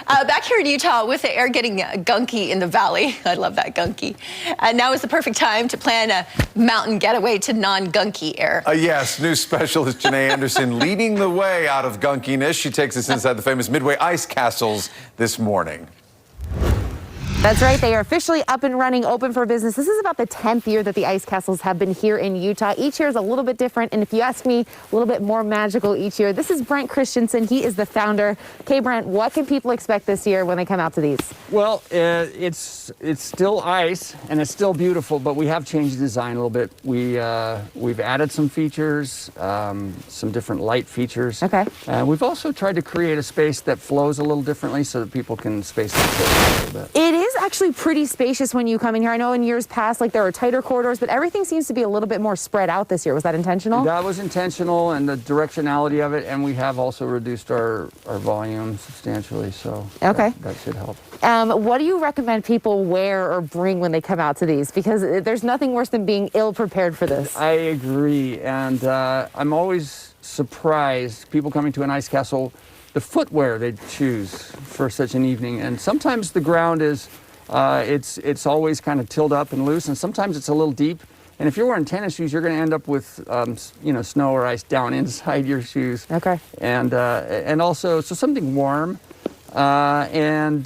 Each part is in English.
Back here in Utah, with the air getting gunky in the valley, I love that gunky. Now is the perfect time to plan a mountain getaway to non-gunky air. Yes, news specialist Janae Anderson leading the way out of gunkiness. She takes us inside the famous Midway ice castles this morning. That's right. They are officially up and running, open for business. This is about the 10th year that the ice castles have been here in Utah. Each year is a little bit different, and if you ask me, a little bit more magical each year. This is Brent Christensen. He is the founder. Okay, Brent, what can people expect this year when they come out to these? Well, it's still ice, and it's still beautiful, but we have changed the design a little bit. We've added some features, some different light features. Okay. We've also tried to create a space that flows a little differently so that people can space it a little bit. It is actually pretty spacious when you come in here. I know in years past, like, there were tighter corridors, but everything seems to be a little bit more spread out this year. Was that intentional? That was intentional, and the directionality of it, and we have also reduced our volume substantially, so okay. that should help. What do you recommend people wear or bring when they come out to these? Because there's nothing worse than being ill-prepared for this. I agree, and I'm always surprised, people coming to an ice castle, the footwear they choose for such an evening. And sometimes the ground is, it's always kind of tilled up and loose, and sometimes it's a little deep. And if you're wearing tennis shoes, you're going to end up with, snow or ice down inside your shoes. Okay. And also, so something warm, and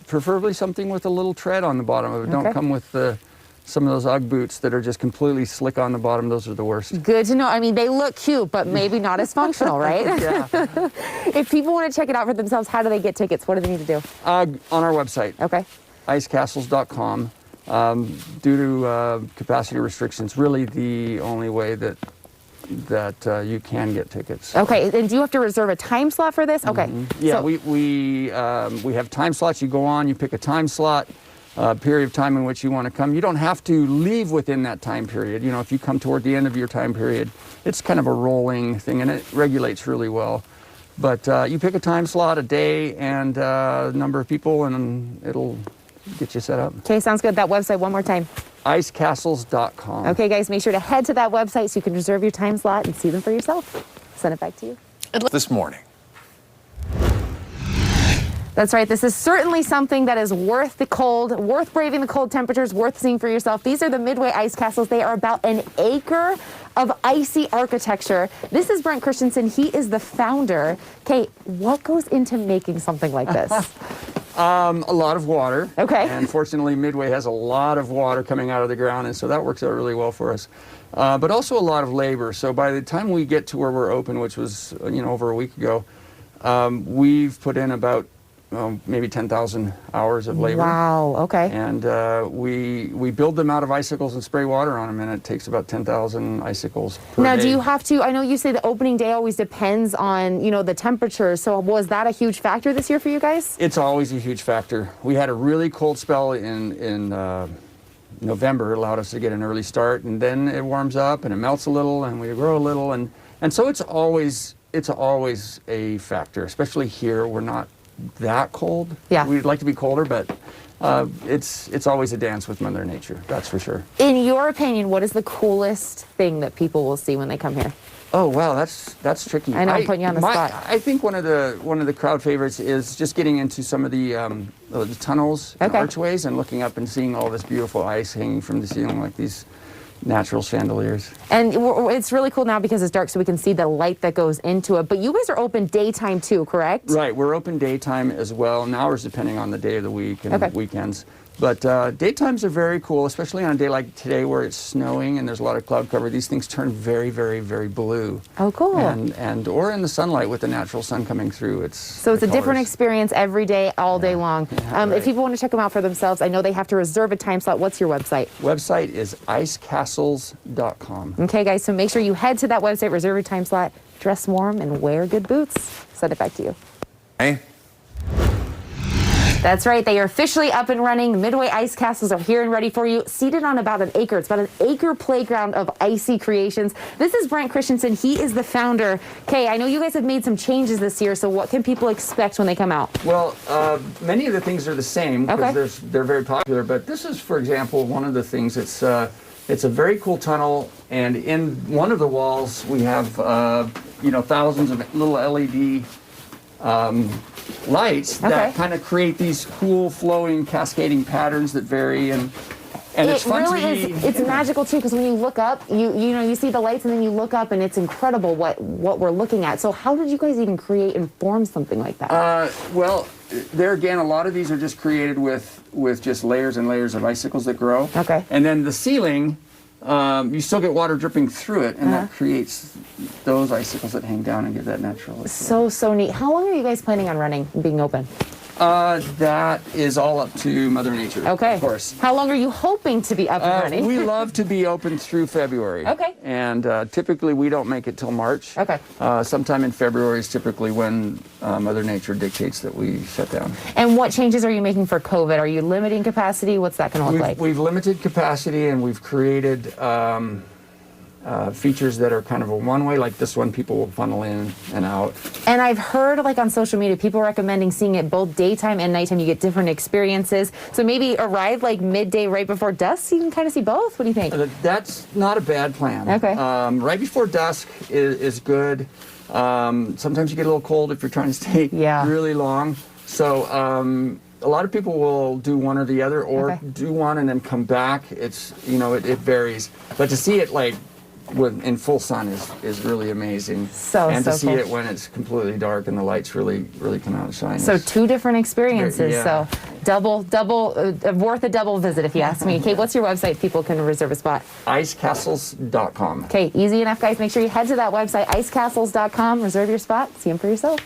preferably something with a little tread on the bottom of it. Okay. Don't come with some of those Ugg boots that are just completely slick on the bottom. Those are the worst. Good to know. I mean, they look cute, but maybe not as functional, right? Yeah. If people want to check it out for themselves, how do they get tickets? What do they need to do? On our website. Okay. icecastles.com. Due to capacity restrictions, really the only way that you can get tickets. Okay, and do you have to reserve a time slot for this? Okay. Mm-hmm. Yeah, so we have time slots. You go on, you pick a time slot, period of time in which you want to come. You don't have to leave within that time period. You know, if you come toward the end of your time period, it's kind of a rolling thing, and it regulates really well. But you pick a time slot, a day, and a number of people, and it'll get you set up. Okay, sounds good. That website one more time. icecastles.com. Okay, guys, make sure to head to that website so you can reserve your time slot and see them for yourself. Send it back to you. This morning. That's right. This is certainly something that is worth the cold, worth braving the cold temperatures, worth seeing for yourself. These are the Midway ice castles. They are about an acre of icy architecture. This is Brent Christensen. He is the founder. Okay, what goes into making something like this? A lot of water. Okay. And fortunately, Midway has a lot of water coming out of the ground, and so that works out really well for us. But also a lot of labor. So by the time we get to where we're open, which was over a week ago, we've put in about maybe 10,000 hours of labor. Wow, okay. And we build them out of icicles and spray water on them, and it takes about 10,000 icicles per Now, day. do you have to, I know you say the opening day always depends on, the temperature, so was that a huge factor this year for you guys? It's always a huge factor. We had a really cold spell in November. It allowed us to get an early start, and then it warms up and it melts a little and we grow a little, and so it's always a factor, especially here. We're not that cold. Yeah. We'd like to be colder, but it's always a dance with Mother Nature, that's for sure. In your opinion, what is the coolest thing that people will see when they come here? Oh wow, that's tricky. I know, I'm putting you on the spot. I think one of the crowd favorites is just getting into some of the tunnels and Okay. archways and looking up and seeing all this beautiful ice hanging from the ceiling like these natural chandeliers. And it's really cool now because it's dark, so we can see the light that goes into it. But you guys are open daytime too, correct? Right, we're open daytime as well, and hours depending on the day of the week and Okay. weekends. But daytimes are very cool, especially on a day like today where it's snowing and there's a lot of cloud cover. These things turn very, very, very blue. Oh, cool. And or in the sunlight with the natural sun coming through. So it's a different experience every day, all day long. Yeah, right. If people want to check them out for themselves, I know they have to reserve a time slot. What's your website? Website is icecastles.com. Okay, guys, so make sure you head to that website, reserve your time slot, dress warm, and wear good boots. Send it back to you. Hey. That's right. They are officially up and running. The Midway ice castles are here and ready for you, seated on about an acre. It's about an acre playground of icy creations. This is Brent Christensen. He is the founder. Okay, I know you guys have made some changes this year, so what can people expect when they come out? Well, many of the things are the same because Okay. they're very popular, but this is, for example, one of the things. It's a very cool tunnel, and in one of the walls we have thousands of little LED lights that kind of create these cool, flowing, cascading patterns that vary, and it's fun really to be. It's magical too, because when you look up, you see the lights, and then you look up, and it's incredible what we're looking at. So how did you guys even create and form something like that? Well, there again, a lot of these are just created with just layers and layers of icicles that grow. Okay. And then the ceiling, you still get water dripping through it, and that creates those icicles that hang down and give that natural look. So neat. How long are you guys planning on running and being open? That is all up to Mother Nature. Okay. Of course. How long are you hoping to be up and running? We love to be open through February. Okay. And typically we don't make it till March. Okay. Sometime in February is typically when Mother Nature dictates that we shut down. And what changes are you making for COVID? Are you limiting capacity? What's that going to look like? We've limited capacity, and we've created features that are kind of a one-way, like this one, people will funnel in and out. And I've heard, like on social media, people recommending seeing it both daytime and nighttime. You get different experiences. So maybe arrive like midday, right before dusk, so you can kind of see both. What do you think? That's not a bad plan. Okay. Right before dusk is good. Sometimes you get a little cold if you're trying to stay really long. So a lot of people will do one or the other, or do one and then come back. It's, it varies. But to see it like in full sun is really amazing. And to see cool. it when it's completely dark and the lights really come out and shine. So two different experiences. Yeah. So double worth a double visit, if you ask me. Kate, what's your website? People can reserve a spot. Icecastles.com. Okay, easy enough, guys. Make sure you head to that website, icecastles.com. Reserve your spot. See them for yourself.